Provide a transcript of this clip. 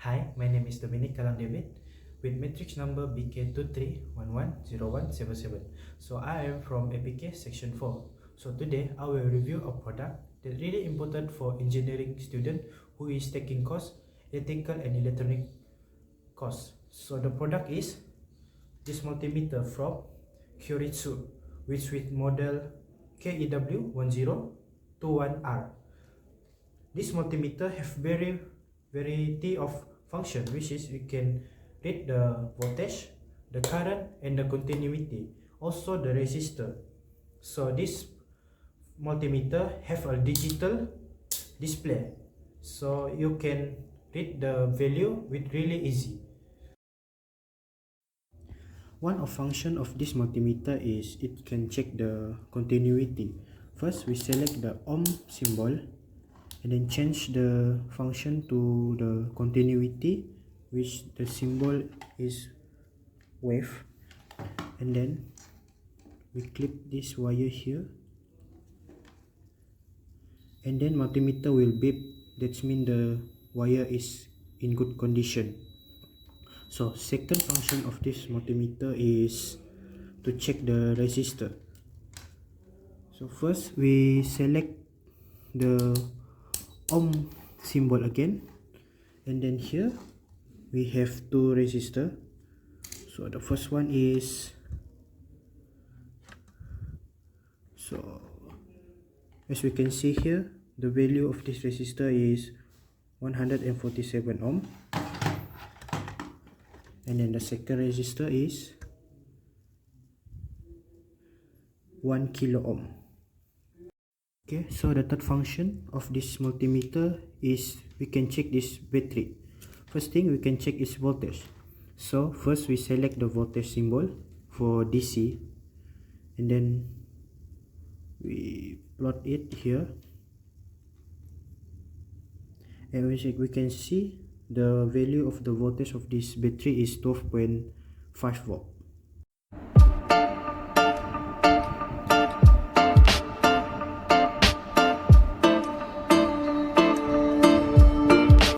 Hi, my name is Dominic Kalang David with matrix number BK23110177. So I am from APK section 4. So today I will review a product that really important for engineering student who is taking course electrical and electronic course. So the product is this multimeter from Kyoritsu, which with model KEW 1021R. This multimeter have variety of function, which is we can read the voltage, the current, and the continuity, also the resistor. So this multimeter have a digital display, so you can read the value with really easy. One of function of this multimeter is it can check the continuity. First we select the ohm symbol and then change the function to the continuity, which the symbol is wave, and then we clip this wire here, and then multimeter will beep. That means the wire is in good condition. So second function of this multimeter is to check the resistor. So first we select the ohm symbol again, and then here we have two resistor. So the first one is, so as we can see here, the value of this resistor is 147 ohm, and then the second resistor is 1 kilo ohm. Okay, so the third function of this multimeter is we can check this battery. First thing we can check is voltage. So first we select the voltage symbol for DC, and then we plot it here, and we can see the value of the voltage of this battery is 12.5 volt.